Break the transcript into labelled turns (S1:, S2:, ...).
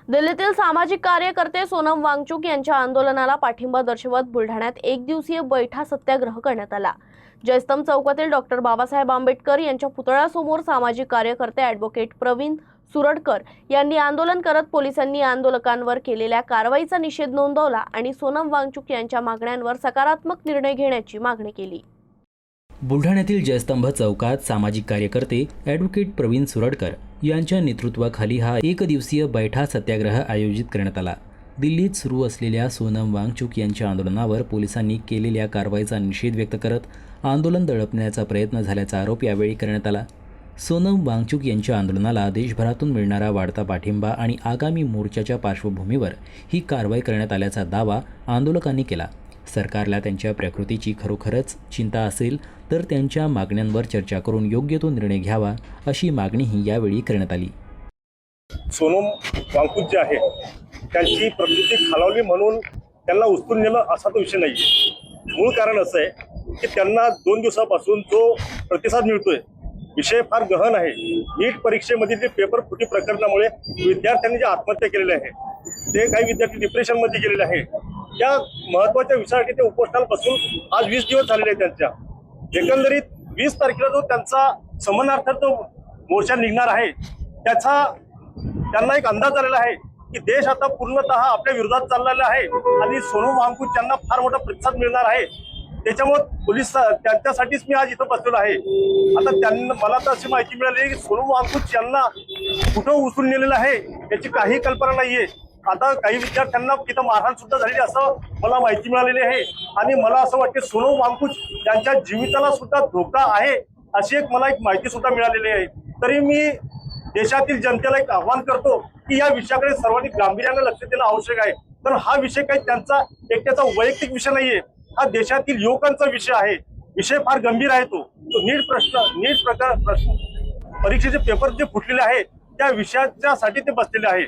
S1: दिल्लीतील सामाजिक कार्यकर्ते सोनम वांगचुक यांच्या आंदोलनाला पाठिंबा दर्शवत बुलढाण्यात एक दिवसीय बैठा सत्याग्रह करण्यात आला। जयस्तंभ चौकातील डॉक्टर बाबासाहेब आंबेडकर यांच्या पुतळ्यासमोर सामाजिक कार्यकर्ते ॲडव्होकेट प्रवीण सुरडकर यांनी आंदोलन करत पोलिसांनी आंदोलकांवर केलेल्या कारवाईचा निषेध नोंदवला आणि सोनम वांगचुक यांच्या मागण्यांवर सकारात्मक निर्णय घेण्याची मागणी केली।
S2: बुलढाण्यातील जयस्तंभ चौकात सामाजिक कार्यकर्ते ॲडव्होकेट प्रवीण सुरडकर यांच्या नेतृत्वाखाली हा एक दिवसीय बैठा सत्याग्रह आयोजित करण्यात आला। दिल्लीत सुरू असलेल्या सोनम वांगचुक यांच्या आंदोलनावर पोलिसांनी केलेल्या कारवाईचा निषेध व्यक्त करत आंदोलन दडपण्याचा प्रयत्न झाल्याचा आरोप यावेळी करण्यात आला। सोनम वांगचुक यांच्या आंदोलनाला देशभरातून मिळणारा वाढता पाठिंबा आणि आगामी मोर्चाच्या पार्श्वभूमीवर ही कारवाई करण्यात आल्याचा दावा आंदोलकांनी केला। सरकारला त्यांच्या प्रकृतीची खरोखरच चिंता असेल तर त्यांच्या मागण्यांवर चर्चा करून योग्य तो निर्णय घ्यावा अशी मागणीही यावेळी करण्यात आली।
S3: सोनम वांगचुक जे आहे त्यांची प्रकृती खालावली म्हणून त्यांना उचलून नेलं असा तो विषय नाही। मूळ कारण असं आहे की त्यांना 2 दिवसापासून जो प्रतिसाद मिळतोय विषय फार गहन आहे। नीट परीक्षेमध्ये जे पेपर फुटी प्रकरणामुळे विद्यार्थ्यांनी जे आत्महत्या केलेले आहे ते काही विद्यार्थी डिप्रेशनमध्ये गेलेले आहे। त्या महत्त्वाच्या विषयासाठी ते उपोषणाला बसून आज 20 दिवस झालेले आहेत। त्यांच्या एकंदरीत 20 तारखेला जो त्यांचा समन्वयार्थ जो मोर्चा निघणार आहे त्याचा त्यांना एक अंदाज आलेला आहे की देश आता पूर्णतः आपल्या विरोधात चाललेला आहे आणि सोनम वांगचुक यांना फार मोठा प्रतिसाद मिळणार आहे। त्याच्यामुळे पोलीस त्यांच्यासाठीच मी आज इथं बसलेलो आहे। आता त्यांना मला तर अशी माहिती मिळाली की सोनम वांगचुक यांना कुठं उचलून नेलेलं आहे याची काही कल्पना नाहीये। आता काही विद्यार्थ्यांना तिथं मारहाण सुद्धा झालेली असं मला माहिती मिळालेली आहे आणि मला असं वाटतं सोनम वांगचुक यांच्या जीविताला सुद्धा धोका आहे अशी मला एक माहिती सुद्धा मिळालेली आहे। तरी मी देशातील जनतेला एक आव्हान करतो की या विषयाकडे सर्वांनी गांभीर्याने लक्ष देणं आवश्यक आहे। पण हा विषय काही त्यांचा एकट्याचा वैयक्तिक विषय नाहीये, हा देशातील युवकांचा विषय आहे। विषय फार गंभीर आहे। तो नीट परीक्षेचे पेपर जे फुटलेले आहे त्या विषयाच्यासाठी ते बसलेले आहे।